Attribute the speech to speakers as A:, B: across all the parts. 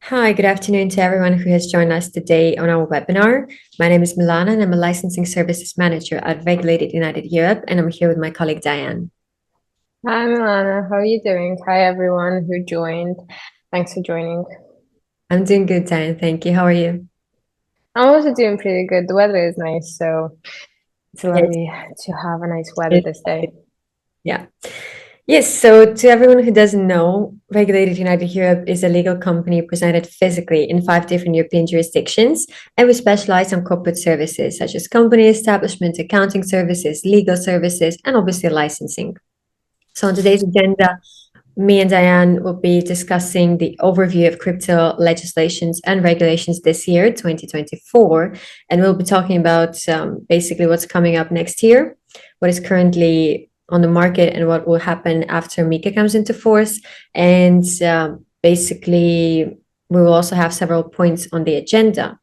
A: Hi, good afternoon to everyone who has joined us today on our webinar. My name is Milana and I'm a licensing services manager at Regulated United Europe, and I'm here with my colleague Diane.
B: Hi, Milana. How are you doing? Hi, everyone who joined. Thanks for joining.
A: I'm doing good, Diane. Thank you. How are you?
B: I'm also doing pretty good. The weather is nice, so it's
A: Yes.
B: lovely to have a nice weather
A: Yes.
B: this day.
A: Yeah. Yes, so to everyone who doesn't know, Regulated United Europe is a legal company presented physically in 5 different European jurisdictions, and we specialize on corporate services such as company establishment, accounting services, legal services, and obviously licensing. So on today's agenda, me and Diane will be discussing the overview of crypto legislations and regulations this year, 2024. And we'll be talking about basically what's coming up next year, what is currently on the market, and what will happen after MiCA comes into force. And basically, we will also have several points on the agenda.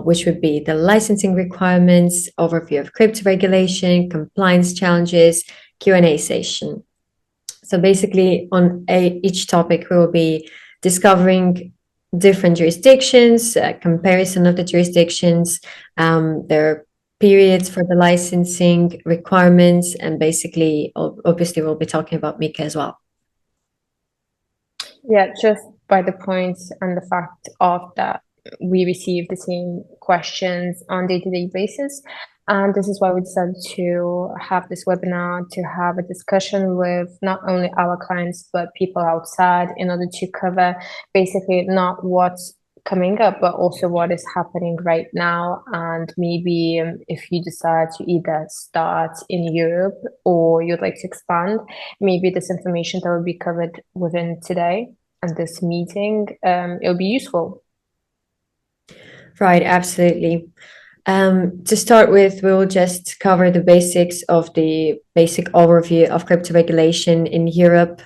A: Which would be the licensing requirements, overview of crypto regulation, compliance challenges, Q&A session. So basically, on each topic, we will be discovering different jurisdictions, comparison of the jurisdictions, their periods for the licensing requirements, and basically, obviously, we'll be talking about MiCA as well.
B: Yeah, just by the points and the fact of that we receive the same questions on day-to-day basis. And this is why we decided to have this webinar to have a discussion with not only our clients, but people outside in order to cover basically not what's coming up, but also what is happening right now. And maybe if you decide to either start in Europe or you'd like to expand, maybe this information that will be covered within today and this meeting, it'll be useful.
A: Right, absolutely. To start with, we'll just cover the basics of the basic overview of crypto regulation in Europe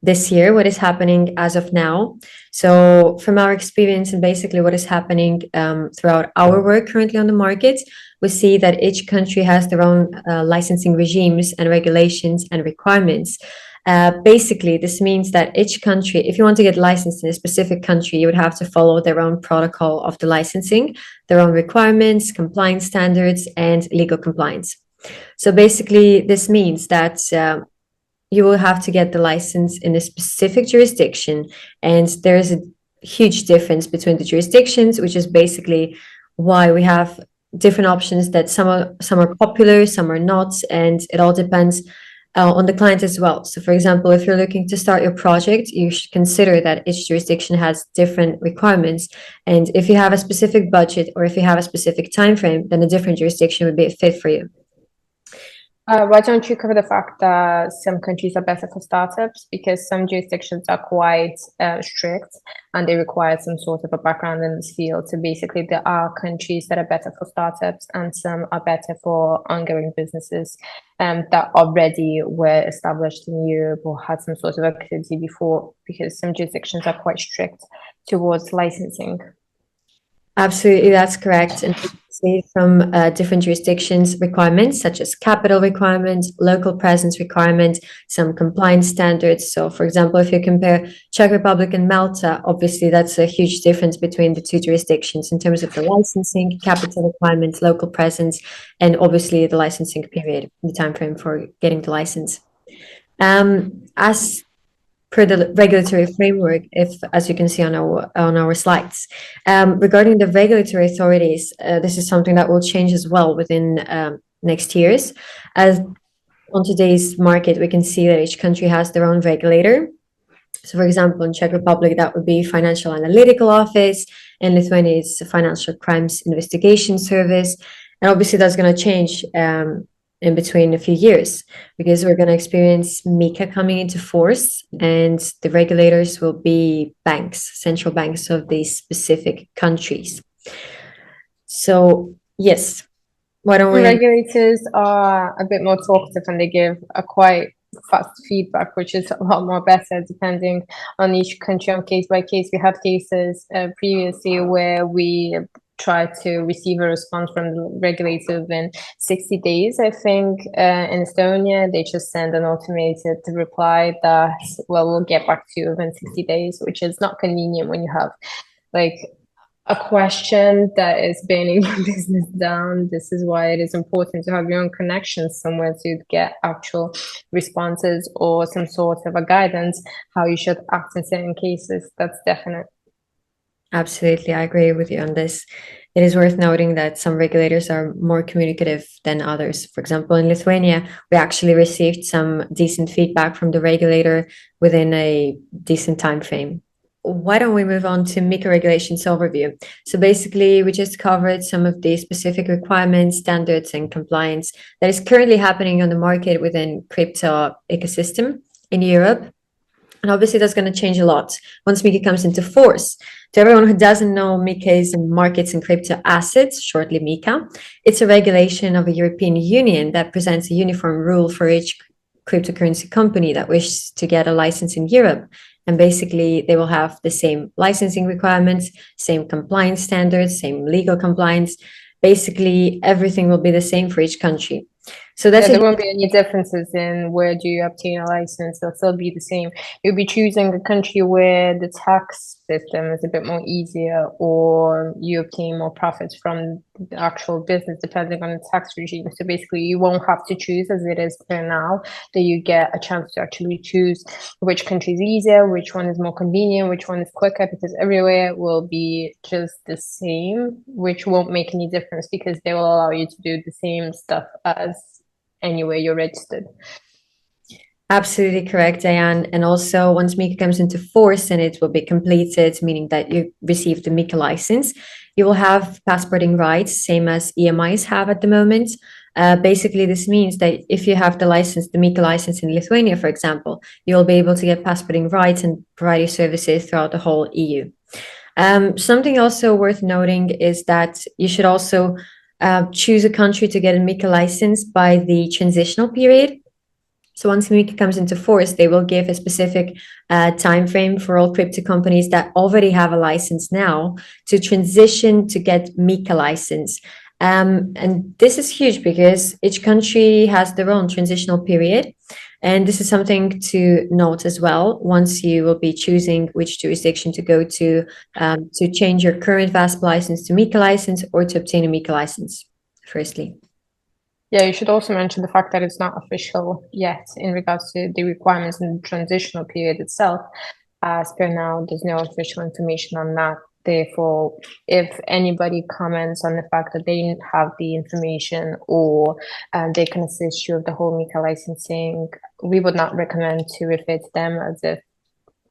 A: this year, what is happening as of now. So, from our experience and basically what is happening throughout our work currently on the market, we see that each country has their own licensing regimes and regulations and requirements. Basically, this means that each country, if you want to get licensed in a specific country, you would have to follow their own protocol of the licensing, their own requirements, compliance standards, and legal compliance. So basically, this means that you will have to get the license in a specific jurisdiction, and there's a huge difference between the jurisdictions, which is basically why we have different options that some are popular, some are not, and it all depends on the client as well. So, for example, if you're looking to start your project, you should consider that each jurisdiction has different requirements. And if you have a specific budget or if you have a specific time frame, then a different jurisdiction would be a fit for you.
B: Why don't you cover the fact that some countries are better for startups because some jurisdictions are quite strict and they require some sort of a background in this field. So basically, there are countries that are better for startups and some are better for ongoing businesses that already were established in Europe or had some sort of activity before, because some jurisdictions are quite strict towards licensing.
A: Absolutely, that's correct. And see from different jurisdictions requirements such as capital requirements, local presence requirements, some compliance standards. So, for example, if you compare Czech Republic and Malta, obviously that's a huge difference between the two jurisdictions in terms of the licensing, capital requirements, local presence, and obviously the licensing period, the time frame for getting the license. As per the regulatory framework, if as you can see on our slides. Regarding the regulatory authorities, this is something that will change as well within next years. As on today's market, we can see that each country has their own regulator. So, for example, in Czech Republic, that would be Financial Analytical Office. In Lithuania, it's Financial Crimes Investigation Service. And obviously, that's going to change in between a few years because we're going to experience MiCA coming into force, and the regulators will be banks, central banks of these specific countries. So, yes, why don't we?
B: Regulators are a bit more talkative and they give a quite fast feedback, which is a lot more better depending on each country on case by case. We had cases previously where we try to receive a response from the regulator within 60 days. I think in Estonia, they just send an automated reply that, well, we'll get back to you within 60 days, which is not convenient when you have like a question that is bailing your business down. This is why it is important to have your own connections somewhere to get actual responses or some sort of a guidance how you should act in certain cases. That's definite.
A: Absolutely, I agree with you on this. It is worth noting that some regulators are more communicative than others. For example, in Lithuania, we actually received some decent feedback from the regulator within a decent time frame. Why don't we move on to MiCA Regulations overview? So basically, we just covered some of the specific requirements, standards, and compliance that is currently happening on the market within crypto ecosystem in Europe. And obviously, that's going to change a lot once MiCA comes into force. To everyone who doesn't know, MiCA is in markets and crypto assets, shortly MiCA. It's a regulation of a European Union that presents a uniform rule for each cryptocurrency company that wishes to get a license in Europe. And basically, they will have the same licensing requirements, same compliance standards, same legal compliance. Basically, everything will be the same for each country. So that's
B: there won't be any differences in where do you obtain a license. They'll still be the same. You'll be choosing a country where the tax system is a bit more easier, or you obtain more profits from the actual business depending on the tax regime. So basically, you won't have to choose as it is for now. That you get a chance to actually choose which country is easier, which one is more convenient, which one is quicker, because everywhere will be just the same, which won't make any difference because they will allow you to do the same stuff as anywhere you're registered.
A: Absolutely correct, Diane. And also, once MiCA comes into force and it will be completed, meaning that you receive the MiCA license, you will have passporting rights, same as EMIs have at the moment. Basically, this means that if you have the license, the MiCA license in Lithuania, for example, you will be able to get passporting rights and provide your services throughout the whole EU. Something also worth noting is that you should also choose a country to get a MiCA license by the transitional period. So once MiCA comes into force, they will give a specific time frame for all crypto companies that already have a license now to transition to get MiCA license. And this is huge because each country has their own transitional period. And this is something to note as well. Once you will be choosing which jurisdiction to go to change your current VASP license to MiCA license or to obtain a MiCA license, firstly.
B: Yeah, you should also mention the fact that it's not official yet in regards to the requirements in the transitional period itself. As per now, there's no official information on that. Therefore, if anybody comments on the fact that they didn't have the information or they can assist you with the whole MiCA licensing, we would not recommend to refer to them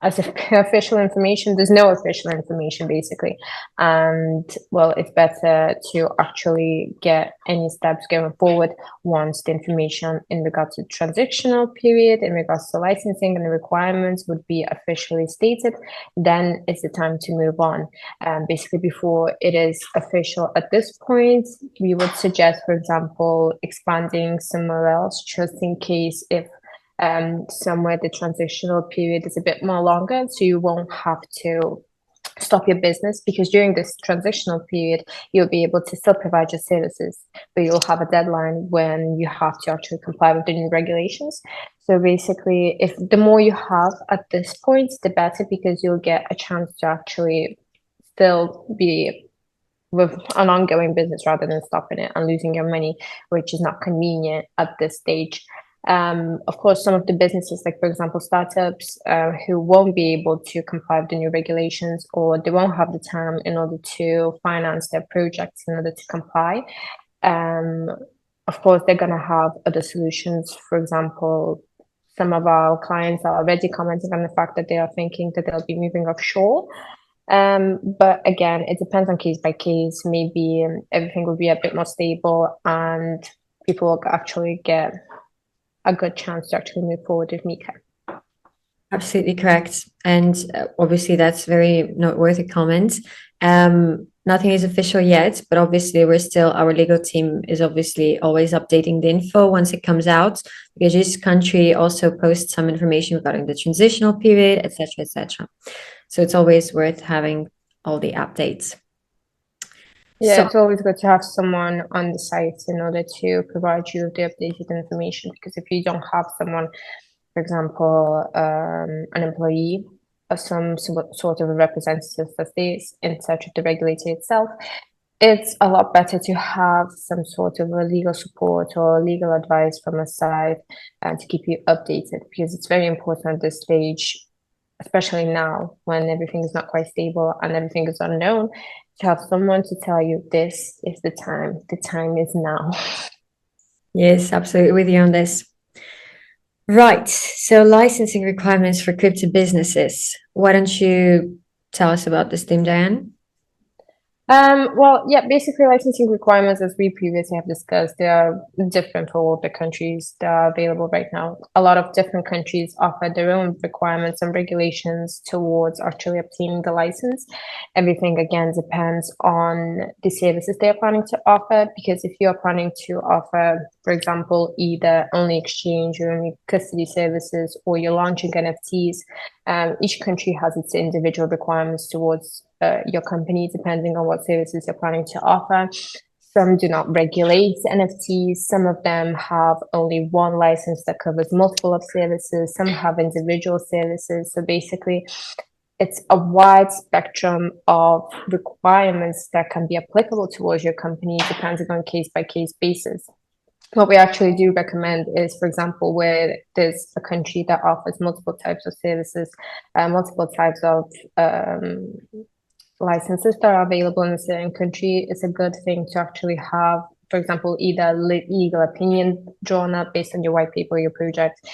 B: as official information. There's no official information basically, and well, it's better to actually get any steps going forward once the information in regards to transitional period, in regards to licensing and the requirements would be officially stated. Then it's the time to move on. Basically, before it is official at this point, we would suggest, for example, expanding somewhere else just in case if somewhere the transitional period is a bit more longer, so you won't have to stop your business, because during this transitional period you'll be able to still provide your services, but you'll have a deadline when you have to actually comply with the new regulations. So basically, if the more you have at this point, the better, because you'll get a chance to actually still be with an ongoing business rather than stopping it and losing your money, which is not convenient at this stage. Of course, some of the businesses, like for example, startups who won't be able to comply with the new regulations, or they won't have the time in order to finance their projects in order to comply. Of course, they're going to have other solutions. For example, some of our clients are already commenting on the fact that they are thinking that they'll be moving offshore. But again, it depends on case by case. Maybe everything will be a bit more stable and people will actually get a good chance to actually move forward with MiCA.
A: Absolutely correct. And obviously that's very noteworthy comment. Nothing is official yet, but obviously our legal team is obviously always updating the info once it comes out, because each country also posts some information regarding the transitional period, etc., etc. So it's always worth having all the updates.
B: Yeah,
A: So
B: it's always good to have someone on the site in order to provide you with the updated information, because if you don't have someone, for example, an employee or some sort of a representative that stays in touch with the regulator itself, it's a lot better to have some sort of a legal support or legal advice from a side to keep you updated, because it's very important at this stage, especially now when everything is not quite stable and everything is unknown, to have someone to tell you this is the time is now.
A: yes, absolutely with you on this. Right. So licensing requirements for crypto businesses. Why don't you tell us about this, team, Diane?
B: Well, yeah, basically licensing requirements, as we previously have discussed, they are different for all the countries that are available right now. A lot of different countries offer their own requirements and regulations towards actually obtaining the license. Everything again depends on the services they're planning to offer, because if you're planning to offer, for example, either only exchange or only custody services, or you're launching NFTs, each country has its individual requirements towards your company, depending on what services you're planning to offer. Some do not regulate NFTs. Some of them have only one license that covers multiple of services. Some have individual services. So basically, it's a wide spectrum of requirements that can be applicable towards your company, depending on case by case basis. What we actually do recommend is, for example, where there's a country that offers multiple types of services, multiple types of licenses that are available in a certain country, it's a good thing to actually have, for example, either legal opinion drawn up based on your white paper or your project,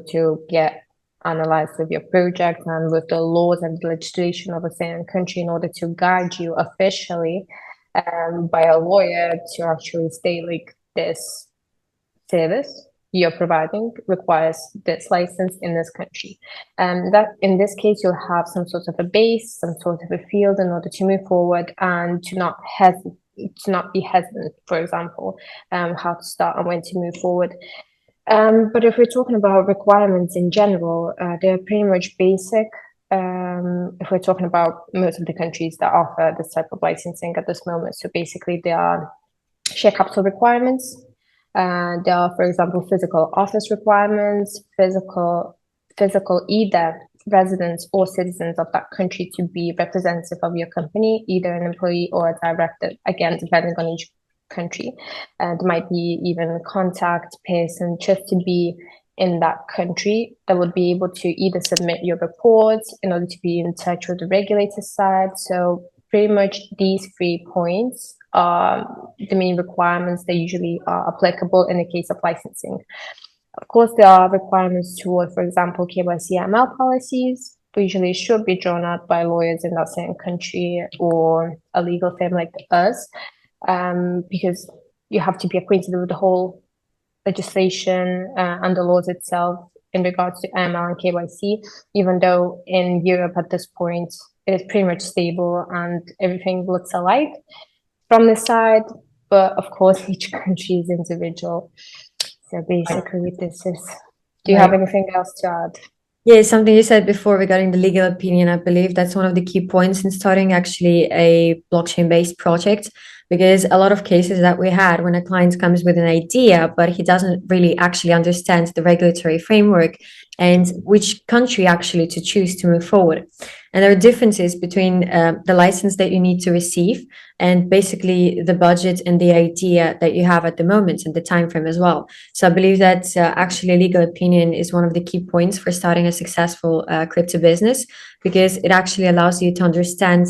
B: to get analyzed with your project and with the laws and legislation of a certain country in order to guide you officially by a lawyer to actually state like this service you're providing requires this license in this country. And that in this case, you'll have some sort of a base, some sort of a field in order to move forward and to not be hesitant, for example, how to start and when to move forward. But if we're talking about requirements in general, they're pretty much basic. If we're talking about most of the countries that offer this type of licensing at this moment. So basically, there are share capital requirements. There are, for example, physical office requirements, physical either residents or citizens of that country to be representative of your company, either an employee or a director, again, depending on each country. There might be even a contact person just to be in that country that would be able to either submit your reports in order to be in touch with the regulator side. So pretty much these 3 points are the main requirements that usually are applicable in the case of licensing. Of course, there are requirements toward, for example, KYC ML policies, but usually should be drawn up by lawyers in that same country or a legal firm like us, because you have to be acquainted with the whole legislation and the laws itself in regards to ML and KYC, even though in Europe at this point it is pretty much stable and everything looks alike from the side, but of course each country is individual. So basically this is, do you have
A: Right.
B: anything else to add?
A: Yeah, something you said before regarding the legal opinion, I believe that's one of the key points in starting actually a blockchain-based project, because a lot of cases that we had when a client comes with an idea, but he doesn't really actually understand the regulatory framework and which country actually to choose to move forward. And there are differences between the license that you need to receive and basically the budget and the idea that you have at the moment and the time frame as well. So I believe that actually legal opinion is one of the key points for starting a successful crypto business, because it actually allows you to understand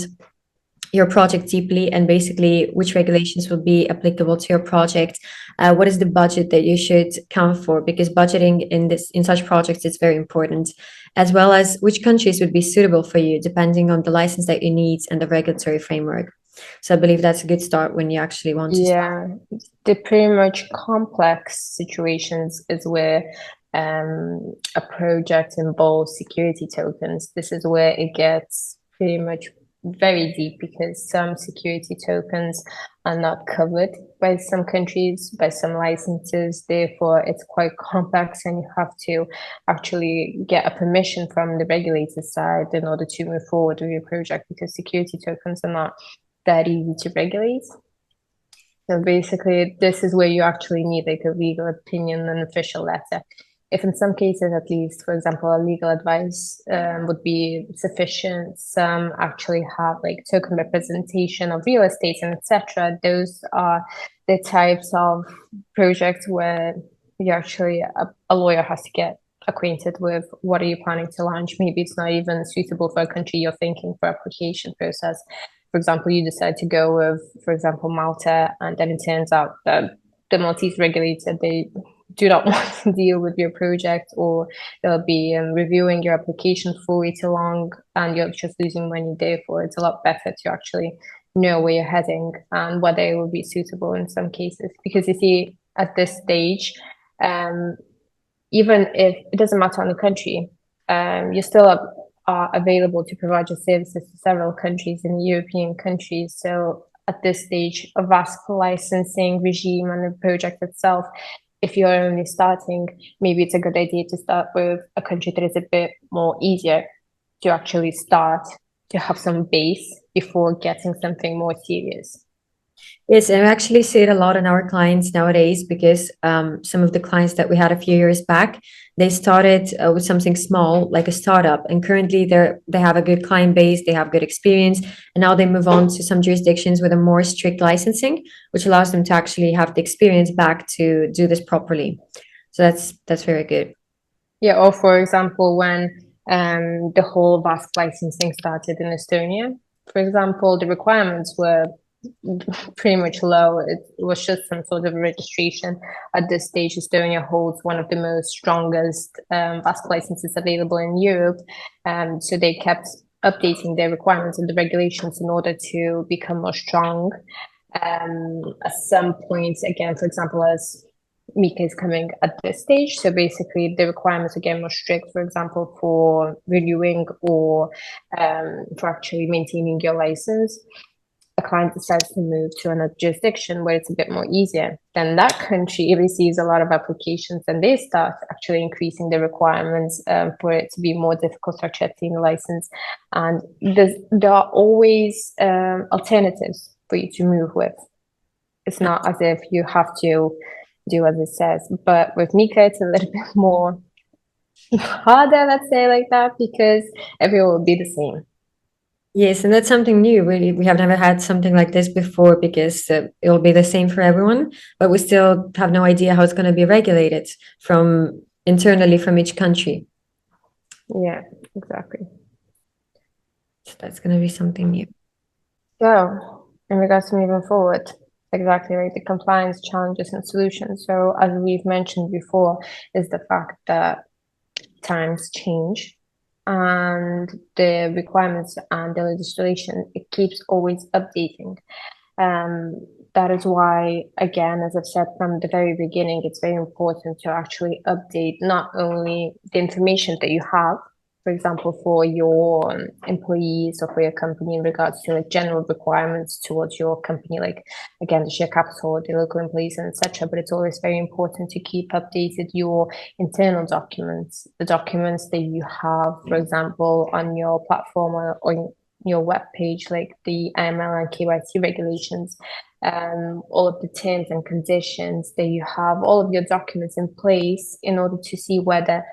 A: your project deeply and basically which regulations will be applicable to your project. What is the budget that you should count for? Because budgeting in such projects is very important, as well as which countries would be suitable for you depending on the license that you need and the regulatory framework. So I believe that's a good start when you actually want to start.
B: Yeah, the pretty much complex situations is where a project involves security tokens. This is where it gets pretty much very deep, because some security tokens are not covered by some countries, by some licenses. Therefore, it's quite complex, and you have to actually get a permission from the regulator side in order to move forward with your project, because security tokens are not that easy to regulate. So basically, this is where you actually need like a legal opinion and official letter. If in some cases, at least, for example, a legal advice would be sufficient, some actually have like token representation of real estate and etc. Those are the types of projects where you actually a lawyer has to get acquainted with what are you planning to launch. Maybe it's not even suitable for a country you're thinking for application process. For example, you decide to go with, for example, Malta, and then it turns out that the Maltese regulator, they do not want to deal with your project, or they'll be reviewing your application for way too long and you're just losing money. Therefore, it's a lot better to actually know where you're heading and whether it will be suitable in some cases. Because you see, at this stage, even if it doesn't matter on the country, you still are available to provide your services to several countries in European countries. So at this stage, a vast licensing regime and the project itself, if you're only starting, maybe it's a good idea to start with a country that is a bit more easier to actually start, to have some base before getting something more serious.
A: Yes, and we actually see it a lot in our clients nowadays because some of the clients that we had a few years back, they started with something small, like a startup, and currently they have a good client base, they have good experience, and now they move on to some jurisdictions with a more strict licensing, which allows them to actually have the experience back to do this properly. So that's very good.
B: Yeah, or for example, when the whole VASP licensing started in Estonia, for example, the requirements were pretty much low. It was just some sort of registration. At this stage, Estonia holds one of the most strongest VASP licenses available in Europe. So they kept updating their requirements and the regulations in order to become more strong. At some point, again, for example, as MiCA is coming at this stage. So basically, the requirements are getting more strict, for example, for renewing or for actually maintaining your license. A client decides to move to another jurisdiction where it's a bit more easier, then that country receives a lot of applications and they start actually increasing the requirements for it to be more difficult to actually obtain a license. And there are always alternatives for you to move with. It's not as if you have to do as it says, but with MiCA, it's a little bit more harder, let's say like that, because everyone will be the same.
A: Yes, and that's something new. We have never had something like this before because it will be the same for everyone, but we still have no idea how it's going to be regulated from internally from each country.
B: Yeah, exactly.
A: So that's going to be something new.
B: So, in regards to moving forward, exactly like the compliance challenges and solutions. So, as we've mentioned before, is the fact that times change and the requirements and the legislation, it keeps always updating. That is why, again, as I've said from the very beginning, it's very important to actually update not only the information that you have, for example, for your employees or for your company in regards to like general requirements towards your company, like again, the share capital, the local employees, and etc. But it's always very important to keep updated your internal documents, the documents that you have, for example, on your platform or your web page, like the AML and KYC regulations, all of the terms and conditions that you have, all of your documents in place in order to see whether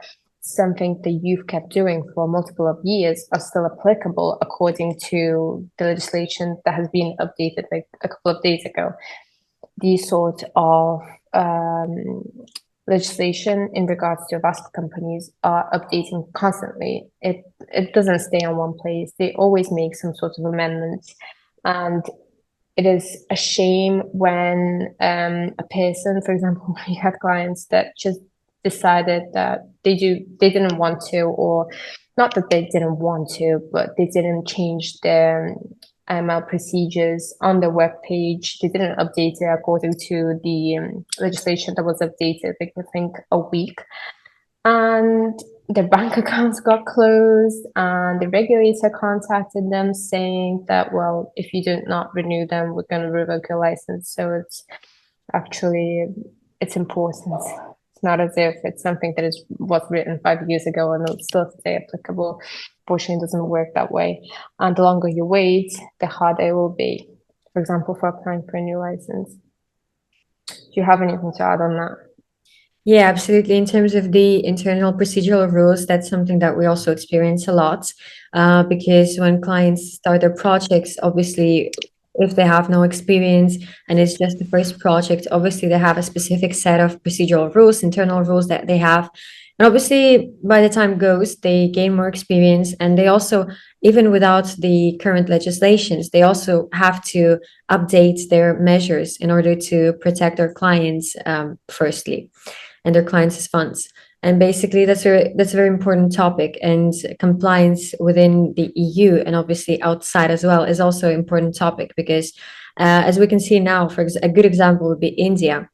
B: something that you've kept doing for multiple of years are still applicable according to the legislation that has been updated like a couple of days ago. These sort of legislation in regards to VASP companies are updating constantly. It doesn't stay on one place. They always make some sort of amendments. And it is a shame when a person, for example, we had clients that just decided that they didn't want to, or not that they didn't want to, but they didn't change their AML procedures on the web page. They didn't update it according to the legislation that was updated, like I think a week. And their bank accounts got closed, and the regulator contacted them saying that, well, if you do not renew them, we're going to revoke your license. So it's actually, it's important. It's not as if it's something that was written 5 years ago and it'll still stay applicable. Fortunately, it doesn't work that way. And the longer you wait, the harder it will be. For example, for applying for a new license. Do you have anything to add on that?
A: Yeah, absolutely. In terms of the internal procedural rules, that's something that we also experience a lot, because when clients start their projects, obviously, if they have no experience and it's just the first project, obviously they have a specific set of procedural rules, internal rules that they have. And obviously, by the time goes, they gain more experience, and they also, even without the current legislations, they also have to update their measures in order to protect their clients, firstly, and their clients' funds. And basically, that's a very important topic. And compliance within the EU and obviously outside as well is also an important topic because, as we can see now, a good example would be India.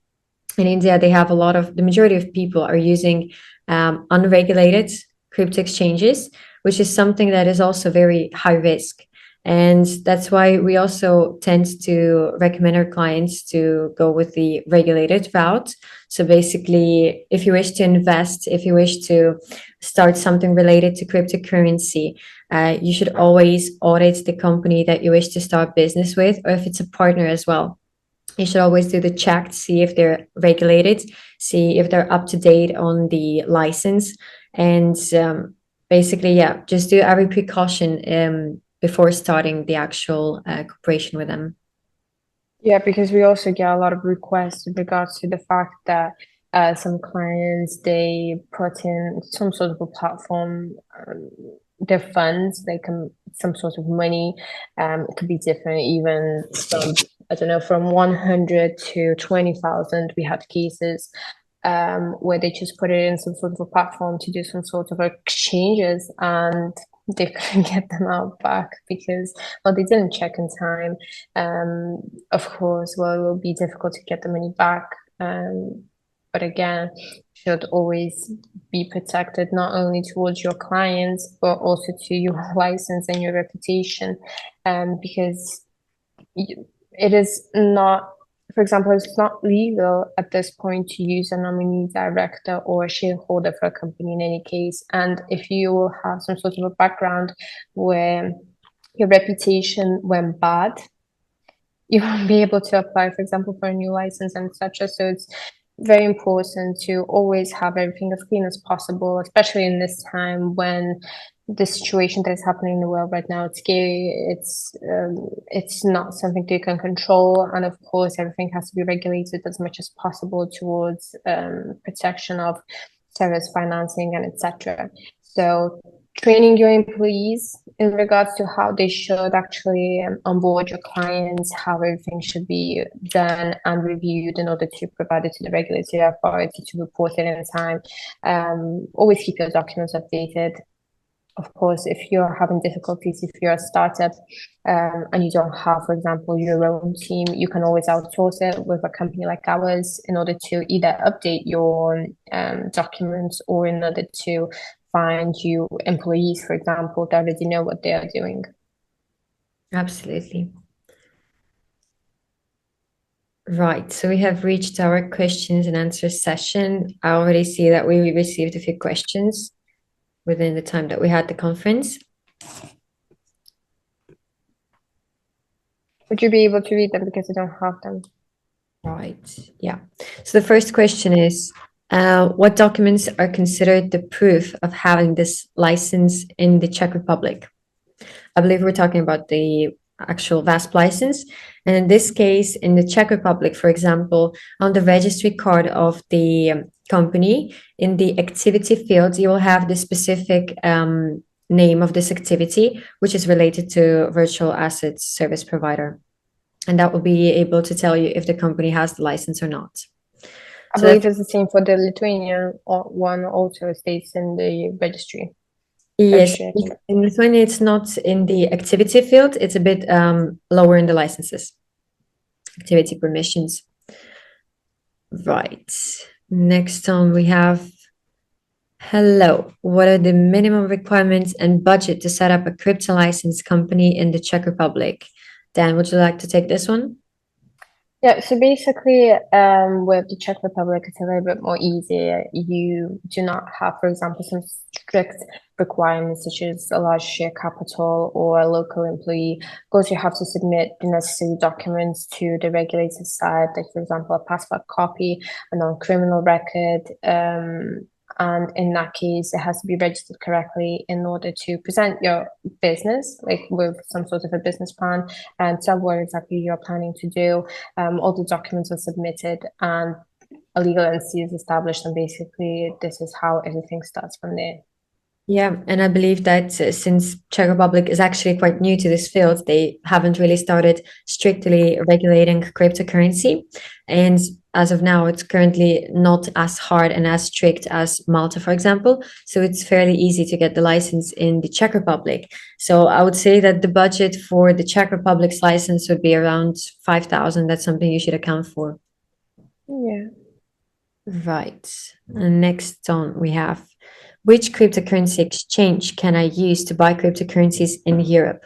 A: In India, they have the majority of people are using unregulated crypto exchanges, which is something that is also very high risk. And that's why we also tend to recommend our clients to go with the regulated route. So basically, if you wish to invest, if you wish to start something related to cryptocurrency, you should always audit the company that you wish to start business with, or if it's a partner as well. You should always do the check to see if they're regulated, see if they're up to date on the license, and basically, yeah, just do every precaution before starting the actual cooperation with them.
B: Yeah, because we also get a lot of requests in regards to the fact that some clients they put in some sort of a platform, their funds, some sort of money. It could be different, even from I don't know, from 100 to 20,000. We had cases where they just put it in some sort of a platform to do some sort of exchanges, and they couldn't get them out back because, well, they didn't check in time. Of course, well, it will be difficult to get the money back. But again, should always be protected not only towards your clients but also to your license and your reputation, because it is not, for example, it's not legal at this point to use a nominee director or a shareholder for a company in any case. And if you have some sort of a background where your reputation went bad, you won't be able to apply, for example, for a new license and etc. So it's very important to always have everything as clean as possible, especially in this time when the situation that is happening in the world right now, it's scary. It's not something you can control, and of course, everything has to be regulated as much as possible towards protection of service financing and etc. So training your employees in regards to how they should actually onboard your clients, how everything should be done and reviewed in order to provide it to the regulatory authority to report it in time. Always keep your documents updated. Of course, if you're having difficulties, if you're a startup and you don't have, for example, your own team, you can always outsource it with a company like ours in order to either update your documents or in order to find you employees, for example, that already know what they are doing.
A: Absolutely. Right. So we have reached our questions and answers session. I already see that we received a few questions within the time that we had the conference.
B: Would you be able to read them because I don't have them?
A: Right. Yeah. So the first question is, what documents are considered the proof of having this license in the Czech Republic? I believe we're talking about the actual VASP license. And in this case, in the Czech Republic, for example, on the registry card of the company, in the activity field, you will have the specific name of this activity, which is related to virtual assets service provider. And that will be able to tell you if the company has the license or not.
B: I believe it's the same for the Lithuanian one, also states in the registry.
A: Yes, in Lithuania, it's not in the activity field. It's a bit lower in the licenses, activity permissions. Right. Next on, we have, hello. What are the minimum requirements and budget to set up a crypto license company in the Czech Republic? Dan, would you like to take this one?
B: Yeah, so basically, with the Czech Republic, it's a little bit more easier. You do not have, for example, some strict requirements such as a large share capital or a local employee. Of course, you have to submit the necessary documents to the regulated side, like, for example, a passport copy, a non-criminal record, and in that case, it has to be registered correctly in order to present your business, like with some sort of a business plan and tell what exactly you're planning to do. All the documents are submitted and a legal entity is established, and basically this is how everything starts from there.
A: Yeah, and I believe that since Czech Republic is actually quite new to this field, they haven't really started strictly regulating cryptocurrency. And as of now, it's currently not as hard and as strict as Malta, for example. So it's fairly easy to get the license in the Czech Republic. So I would say that the budget for the Czech Republic's license would be around 5,000. That's something you should account for.
B: Yeah.
A: Right. And next on we have, which cryptocurrency exchange can I use to buy cryptocurrencies in Europe?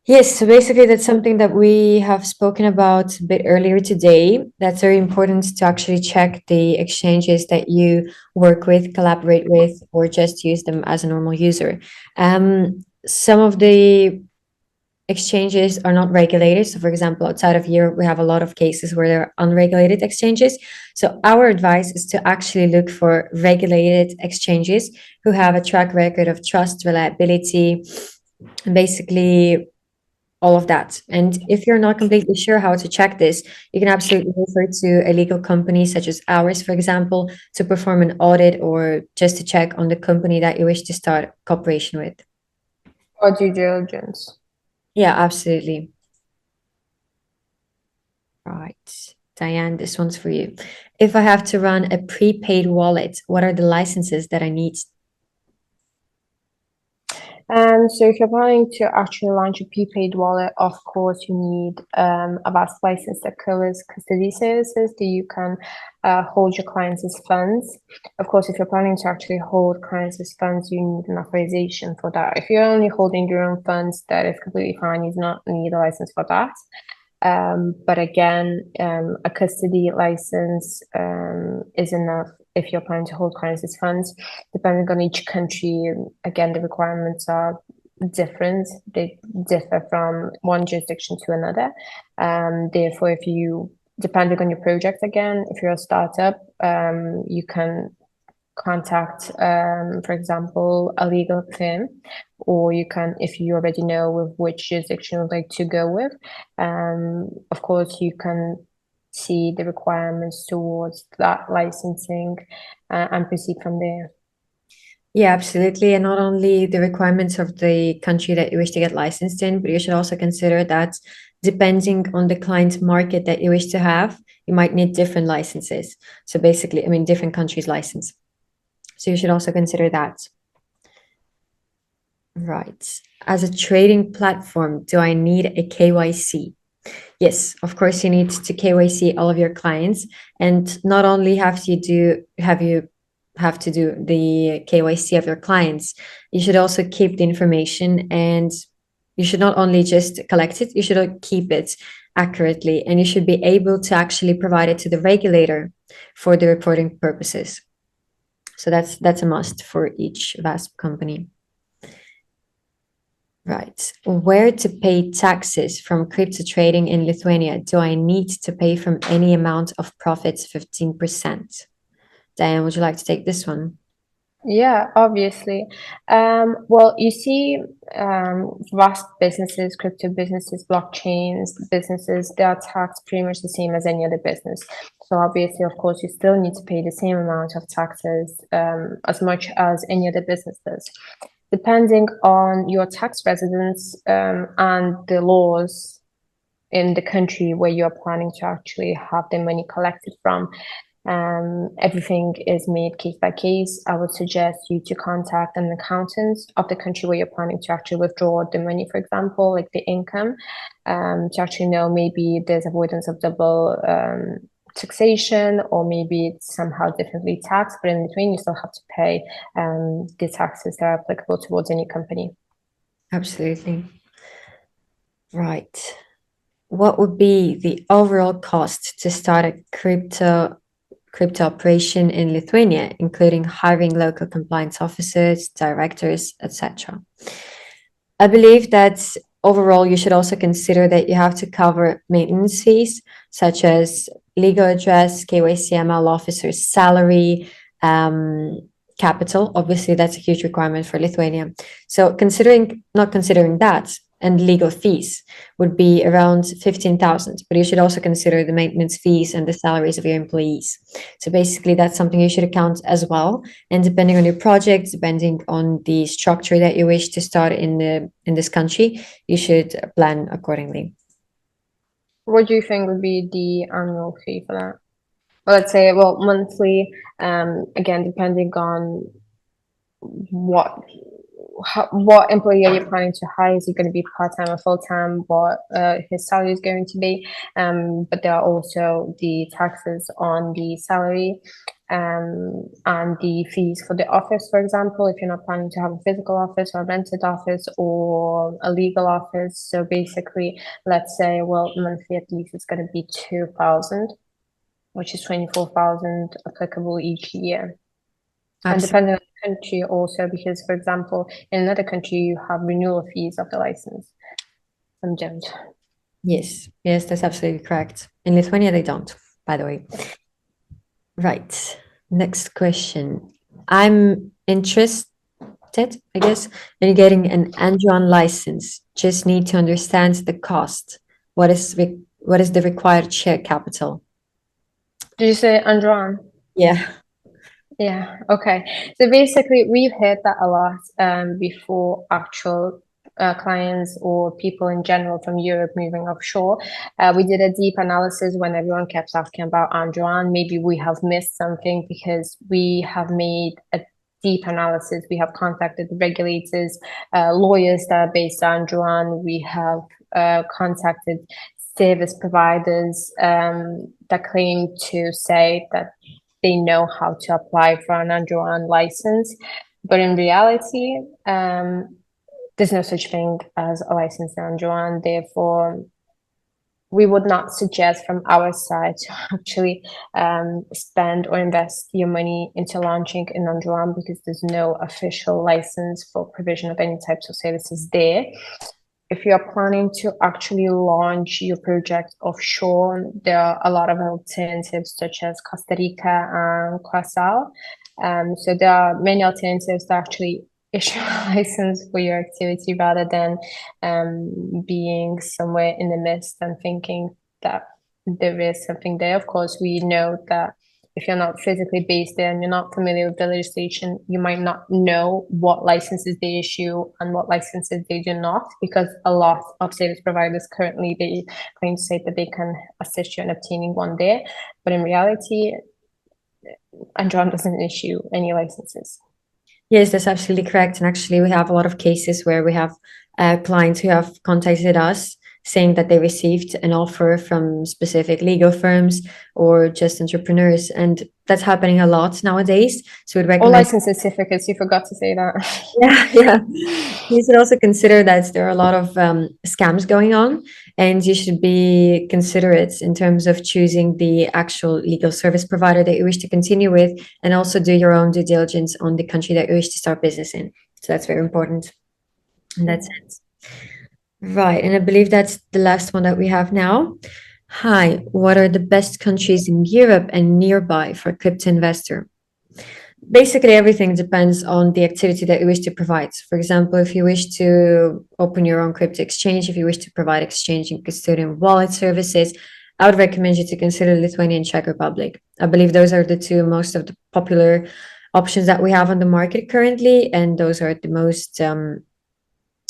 A: Yes, so basically that's something that we have spoken about a bit earlier today. That's very important to actually check the exchanges that you work with, collaborate with, or just use them as a normal user. Some of the exchanges are not regulated. So, for example, outside of Europe, we have a lot of cases where there are unregulated exchanges. So, our advice is to actually look for regulated exchanges who have a track record of trust, reliability, and basically all of that. And if you're not completely sure how to check this, you can absolutely refer to a legal company such as ours, for example, to perform an audit or just to check on the company that you wish to start cooperation with.
B: Or due diligence.
A: Yeah, absolutely. Right. Diane, this one's for you. If I have to run a prepaid wallet, what are the licenses that I need?
B: So if you're planning to actually launch a prepaid wallet, of course, you need a VASP license that covers custody services that you can hold your clients' funds. Of course, if you're planning to actually hold clients' funds, you need an authorization for that. If you're only holding your own funds, that is completely fine. You do not need a license for that. But again, a custody license is enough if you're planning to hold clients' funds. Depending on each country, again, the requirements are different. They differ from one jurisdiction to another. Therefore, if you, depending on your project, again, if you're a startup, you can contact, for example, a legal firm, or you can, if you already know with which jurisdiction you'd like to go with, of course, you can see the requirements towards that licensing and proceed from there.
A: Yeah, absolutely. And not only the requirements of the country that you wish to get licensed in, but you should also consider that depending on the client market that you wish to have, you might need different licenses. So basically, I mean, different countries' license. So you should also consider that. Right. As a trading platform, do I need a KYC? Yes, of course you need to KYC all of your clients, and not only have to do the KYC of your clients, you should also keep the information, and you should not only just collect it, you should keep it accurately, and you should be able to actually provide it to the regulator for the reporting purposes. So that's a must for each VASP company. Right. Where to pay taxes from crypto trading in Lithuania? Do I need to pay from any amount of profits 15%? Diane, would you like to take this one?
B: Yeah, obviously. Well, you see, vast businesses, crypto businesses, blockchains, businesses, they are taxed pretty much the same as any other business. So obviously, of course, you still need to pay the same amount of taxes, as much as any other business does. Depending on your tax residence, and the laws in the country where you're planning to actually have the money collected from. Everything is made case by case. I would suggest you to contact an accountant of the country where you're planning to actually withdraw the money, for example, like the income, to actually know maybe there's avoidance of double taxation, or maybe it's somehow differently taxed, but in between you still have to pay the taxes that are applicable towards any company.
A: Absolutely. Right. what would be the overall cost to start a crypto operation in Lithuania, including hiring local compliance officers, directors, etc.? I believe that overall you should also consider that you have to cover maintenance fees such as legal address, KYC ML officer's salary, capital. Obviously, that's a huge requirement for Lithuania. So not considering that, and legal fees would be around 15,000, but you should also consider the maintenance fees and the salaries of your employees. So basically, that's something you should account as well. And depending on your project, depending on the structure that you wish to start in this country, you should plan accordingly.
B: What do you think would be the annual fee for that? Well, let's say, well, monthly, again, depending on what employee are you planning to hire? Is he going to be part-time or full-time? What his salary is going to be? But there are also the taxes on the salary, and the fees for the office, for example, if you're not planning to have a physical office or a rented office or a legal office. So basically, let's say, well, monthly at least it's going to be 2,000, which is 24,000 applicable each year. And depending on the country also, because for example, in another country you have renewal fees of the license. Some don't.
A: Yes, that's absolutely correct. In Lithuania, they don't, by the way. Right. Next question. I'm interested, I guess, in getting an Andron license. Just need to understand the cost. What is the required share capital?
B: Did you say Andron?
A: Yeah.
B: Yeah, okay. So basically, we've heard that a lot before actual clients or people in general from Europe moving offshore. We did a deep analysis when everyone kept asking about Andron. Maybe we have missed something because we have made a deep analysis. We have contacted the regulators, lawyers that are based on Andron. We have contacted service providers that claim to say that they know how to apply for an Andron license. But in reality, there's no such thing as a license in Andron. Therefore, we would not suggest from our side to actually spend or invest your money into launching in Andron because there's no official license for provision of any types of services there. If you are planning to actually launch your project offshore, there are a lot of alternatives such as Costa Rica and Curacao. So there are many alternatives to actually issue a license for your activity rather than being somewhere in the midst and thinking that there is something there. Of course, we know that if you're not physically based there and you're not familiar with the legislation, you might not know what licenses they issue and what licenses they do not, because a lot of service providers currently, they claim to say that they can assist you in obtaining one there. But in reality, Andron doesn't issue any licenses.
A: Yes, that's absolutely correct. And actually, we have a lot of cases where we have clients who have contacted us saying that they received an offer from specific legal firms or just entrepreneurs. And that's happening a lot nowadays. So we'd
B: Or
A: recommend.
B: license certificates, you forgot to say that.
A: Yeah. You should also consider that there are a lot of scams going on, and you should be considerate in terms of choosing the actual legal service provider that you wish to continue with, and also do your own due diligence on the country that you wish to start business in. So that's very important in that sense. Right, and I believe that's the last one that we have now. Hi, what are the best countries in Europe and nearby for crypto investor? Basically, everything depends on the activity that you wish to provide. For example, if you wish to open your own crypto exchange, if you wish to provide exchange and custodian wallet services, I would recommend you to consider Lithuania and Czech Republic. I believe those are the two most of the popular options that we have on the market currently, and those are the most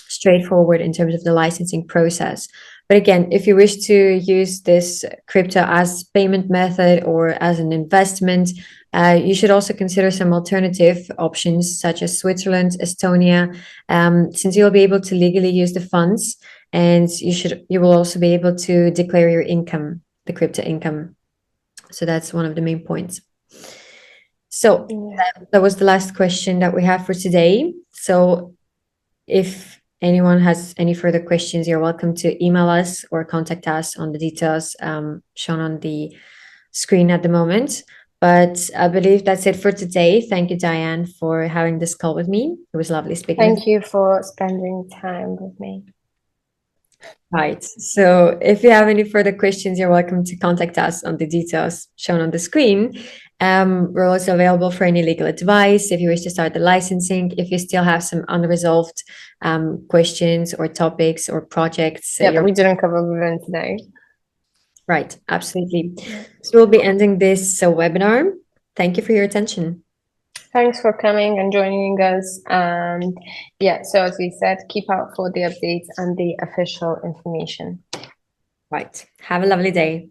A: straightforward in terms of the licensing process. But again, if you wish to use this crypto as payment method or as an investment, you should also consider some alternative options such as Switzerland, Estonia, since you'll be able to legally use the funds, and you will also be able to declare your income, the crypto income. So that's one of the main points. So that was the last question that we have for today. So if anyone has any further questions, you're welcome to email us or contact us on the details shown on the screen at the moment. But I believe that's it for today. Thank you, Diane, for having this call with me. It was lovely speaking with you.
B: Thank you for spending time with me.
A: Right. So if you have any further questions, you're welcome to contact us on the details shown on the screen. We're also available for any legal advice if you wish to start the licensing, if you still have some unresolved questions or topics or projects.
B: Yeah, that we didn't cover within today.
A: Right, absolutely. So we'll be ending this webinar. Thank you for your attention.
B: Thanks for coming and joining us. And yeah, so as we said, keep out for the updates and the official information.
A: Right. Have a lovely day.